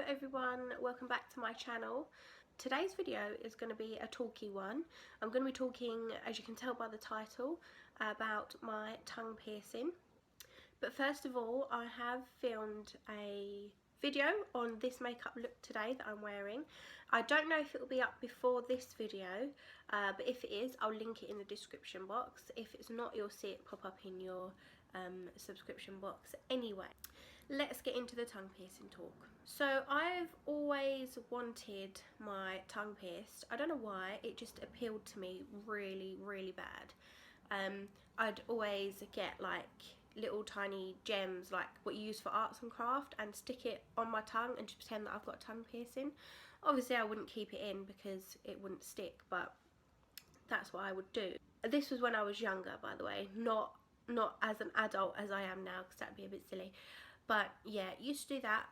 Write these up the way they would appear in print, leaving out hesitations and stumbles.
everyone, welcome back to my channel. Today's video is going to be a talky one. I'm going to be talking, as you can tell by the title, about my tongue piercing. But first of all, I have filmed a video on this makeup look today that I'm wearing. I don't know if it will be up before this video, but if it is, I'll link it in the description box. If it's not, you'll see it pop up in your subscription box anyway. Let's get into the tongue piercing talk. So I've always wanted my tongue pierced. I don't know why, it just appealed to me really bad. I'd always get like little tiny gems like what you use for arts and craft and stick it on my tongue and just pretend that I've got tongue piercing. Obviously I wouldn't keep it in because it wouldn't stick, but that's what I would do. This was when I was younger, by the way, not as an adult as I am now, because that'd be a bit silly. But yeah, used to do that.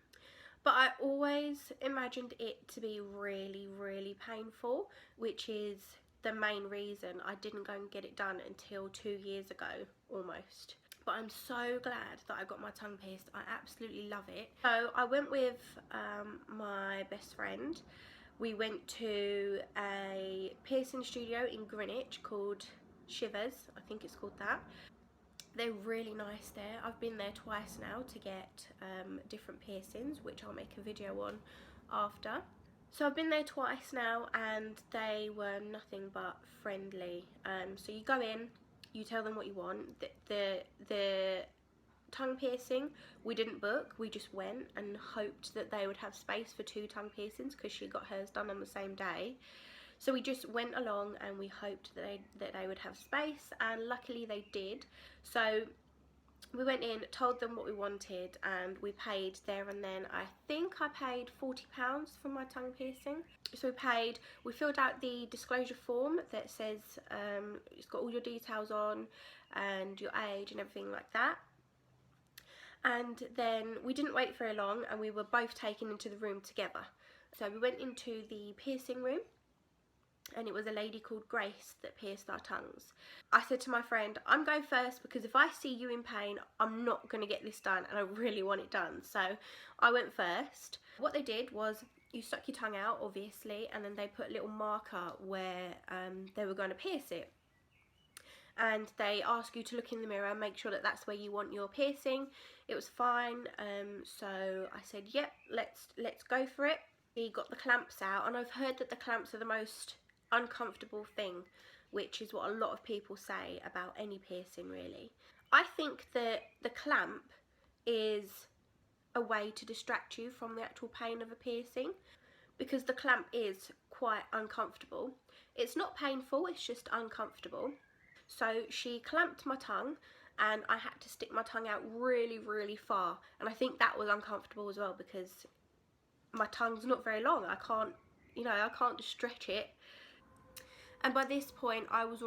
But I always imagined it to be really painful, which is the main reason I didn't go and get it done until 2 years ago almost. But I'm so glad that I got my tongue pierced. I absolutely love it. So I went with my best friend. We went to a piercing studio in Greenwich called Shivers, I think it's called that. They're really nice there. I've been there twice now to get different piercings, which I'll make a video on after. So I've been there twice now and they were nothing but friendly. So you go in, you tell them what you want. The tongue piercing, we didn't book, we just went and hoped that they would have space for 2 tongue piercings because she got hers done on the same day. So we just went along and we hoped that they would have space, and luckily they did. So we went in, told them what we wanted, and we paid there and then. I think I paid £40 for my tongue piercing. So we filled out the disclosure form that says it's got all your details on and your age and everything like that. And then we didn't wait very long and we were both taken into the room together. So we went into the piercing room, and it was a lady called Grace that pierced our tongues. I said to my friend, I'm going first because if I see you in pain, I'm not going to get this done and I really want it done. So I went first. What they did was you stuck your tongue out, obviously, and then they put a little marker where they were going to pierce it. And they ask you to look in the mirror and make sure that that's where you want your piercing. It was fine. So I said, yep, let's go for it. He got the clamps out, and I've heard that the clamps are the most uncomfortable thing, which is what a lot of people say about any piercing really. I think that the clamp is a way to distract you from the actual pain of a piercing, because the clamp is quite uncomfortable. It's not painful, it's just uncomfortable. So she clamped my tongue and I had to stick my tongue out really far, and I think that was uncomfortable as well because my tongue's not very long. I can't just stretch it. And by this point I was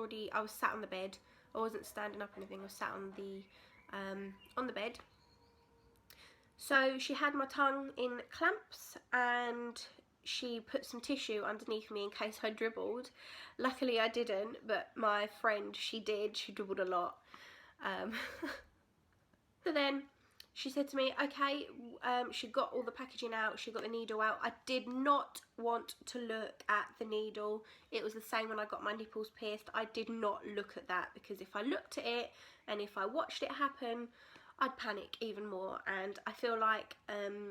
sat on the bed. I wasn't standing up or anything, I was sat on the bed. So she had my tongue in clamps and she put some tissue underneath me in case I dribbled. Luckily I didn't, but my friend, she did. She dribbled a lot. So then she said to me, okay, she got all the packaging out, she got the needle out. I did not want to look at the needle. It was the same when I got my nipples pierced. I did not look at that because if I looked at it and if I watched it happen, I'd panic even more. And I feel like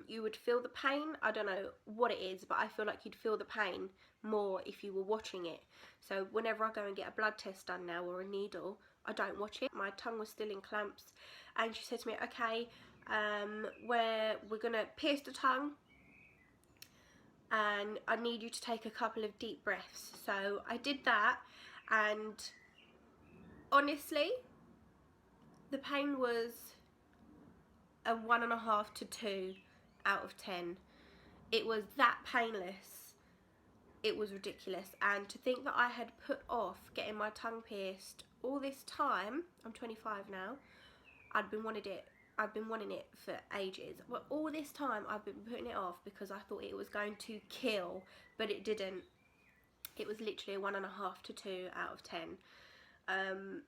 you would feel the pain. I don't know what it is, but I feel like you'd feel the pain more if you were watching it. So whenever I go and get a blood test done now or a needle, I don't watch it. My tongue was still in clamps, and she said to me, okay, we're gonna pierce the tongue and I need you to take a couple of deep breaths. So I did that, and honestly the pain was a 1.5 to 2 out of 10. It was that painless, it was ridiculous. And to think that I had put off getting my tongue pierced all this time, I'm 25 now, I've been wanting it for ages, but all this time I've been putting it off because I thought it was going to kill, but it didn't. It was literally a 1.5 to 2 out of 10.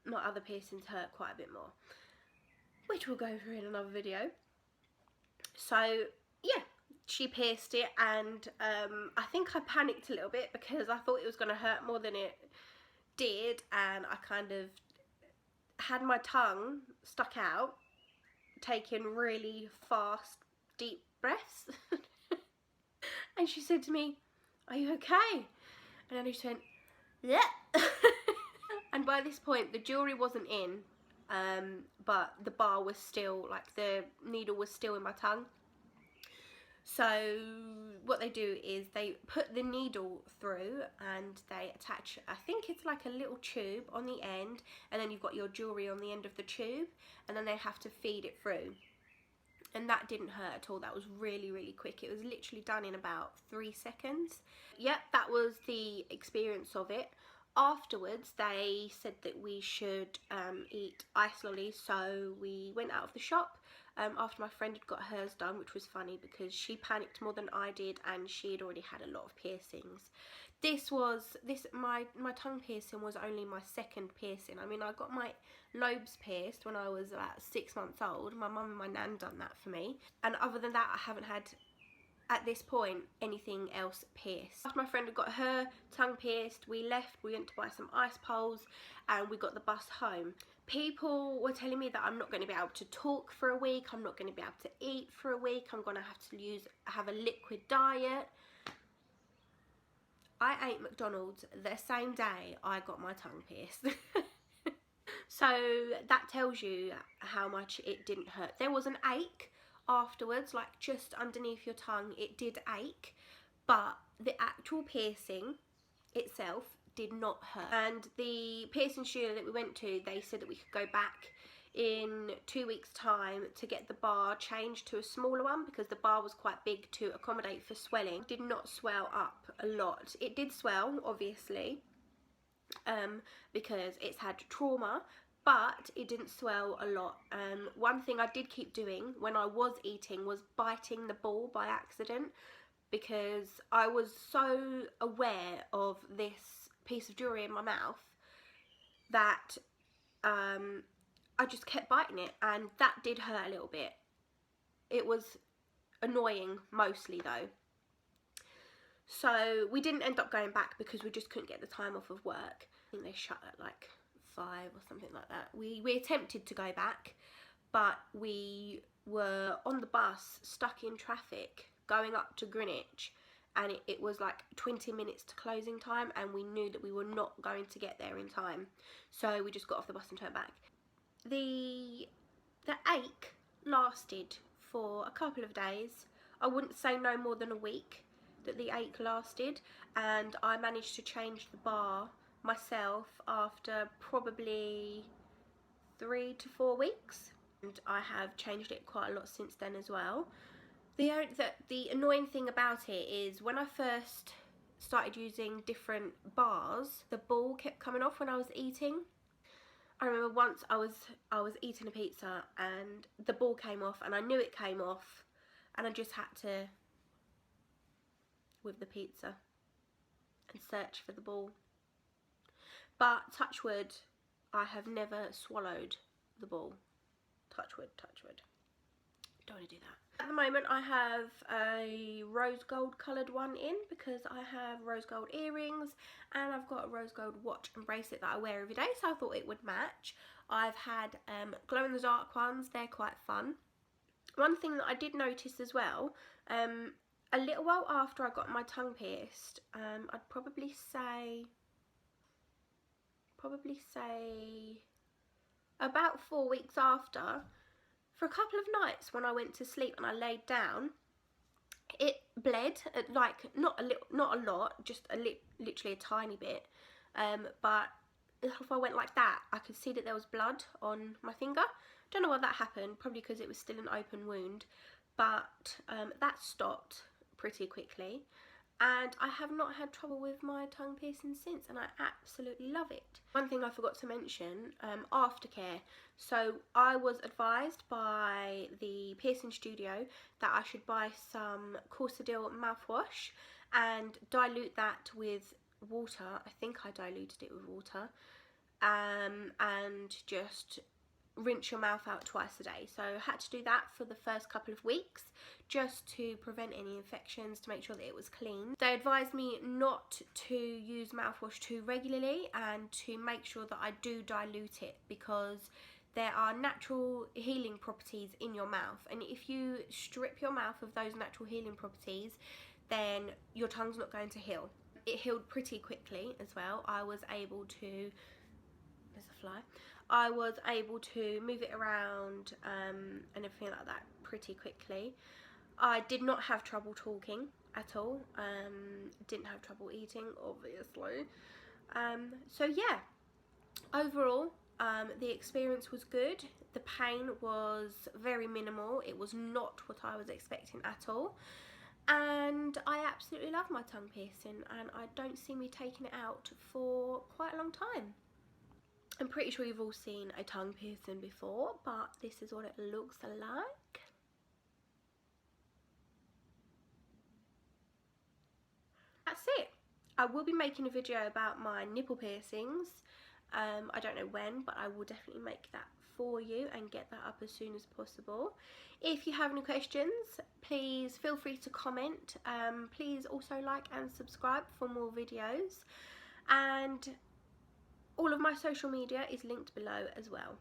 My other piercings hurt quite a bit more, which we'll go through in another video. So yeah, she pierced it, and I think I panicked a little bit because I thought it was going to hurt more than it did, and I kind of had my tongue stuck out, taking really fast, deep breaths. And she said to me, "Are you okay?" And then I just went, "Yeah." And by this point, the jewellery wasn't in, but the bar was still, like, the needle was still in my tongue. So what they do is they put the needle through and they attach, I think it's like a little tube on the end, and then you've got your jewellery on the end of the tube, and then they have to feed it through. And that didn't hurt at all. That was really, really quick. It was literally done in about 3 seconds. Yep, that was the experience of it. Afterwards, they said that we should eat ice lollies, so we went out of the shop after my friend had got hers done, which was funny because she panicked more than I did, and she had already had a lot of piercings. My tongue piercing was only my second piercing. I mean, I got my lobes pierced when I was about 6 months old. My mum and my nan done that for me, and other than that I haven't had, at this point, anything else pierced. After my friend had got her tongue pierced, we left, we went to buy some ice poles, and we got the bus home. People were telling me that I'm not going to be able to talk for a week, I'm not going to be able to eat for a week, I'm going to have a liquid diet. I ate McDonald's the same day I got my tongue pierced. So that tells you how much it didn't hurt. There was an ache afterwards, like just underneath your tongue, it did ache, but the actual piercing itself did not hurt. And the piercing studio that we went to, they said that we could go back in 2 weeks time to get the bar changed to a smaller one because the bar was quite big to accommodate for swelling. It did not swell up a lot. It did swell, obviously, because it's had trauma, but it didn't swell a lot. One thing I did keep doing when I was eating was biting the ball by accident, because I was so aware of this piece of jewellery in my mouth that I just kept biting it, and that did hurt a little bit. It was annoying mostly though. So we didn't end up going back because we just couldn't get the time off of work. I think they shut at like 5 or something like that. We attempted to go back, but we were on the bus stuck in traffic going up to Greenwich, and it was like 20 minutes to closing time, and we knew that we were not going to get there in time, so we just got off the bus and turned back. The ache lasted for a couple of days. I wouldn't say no more than a week that the ache lasted, and I managed to change the bar myself after probably 3 to 4 weeks, and I have changed it quite a lot since then as well. The annoying thing about it is when I first started using different bars, the ball kept coming off when I was eating. I remember once I was eating a pizza and the ball came off, and I knew it came off, and I just had to, with the pizza, and search for the ball. But touch wood, I have never swallowed the ball. Touch wood, touch wood. Don't want to do that. At the moment I have a rose gold coloured one in because I have rose gold earrings, and I've got a rose gold watch and bracelet that I wear every day, so I thought it would match. I've had glow in the dark ones, they're quite fun. One thing that I did notice as well, a little while after I got my tongue pierced, I'd probably say about 4 weeks after, for a couple of nights when I went to sleep and I laid down, it bled, like not a lot, just literally a tiny bit, but if I went like that, I could see that there was blood on my finger. Don't know why that happened, probably because it was still an open wound, but that stopped pretty quickly, and I have not had trouble with my tongue piercing since, and I absolutely love it. One thing I forgot to mention, aftercare. So I was advised by the piercing studio that I should buy some Corsadil mouthwash and dilute that with water. I think I diluted it with water, and just rinse your mouth out twice a day. So I had to do that for the first couple of weeks just to prevent any infections, to make sure that it was clean. They advised me not to use mouthwash too regularly and to make sure that I do dilute it, because there are natural healing properties in your mouth, and if you strip your mouth of those natural healing properties, then your tongue's not going to heal. It healed pretty quickly as well. I was able to, there's a fly, I was able to move it around and everything like that pretty quickly. I did not have trouble talking at all, didn't have trouble eating, obviously. So yeah, overall, the experience was good. The pain was very minimal. It was not what I was expecting at all. And I absolutely love my tongue piercing, and I don't see me taking it out for quite a long time. I'm pretty sure you've all seen a tongue piercing before, but this is what it looks like. That's it. I will be making a video about my nipple piercings. I don't know when, but I will definitely make that for you and get that up as soon as possible. If you have any questions, please feel free to comment. Please also like and subscribe for more videos, and all of my social media is linked below as well.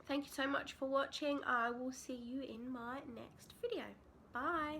Thank you so much for watching. I will see you in my next video. Bye.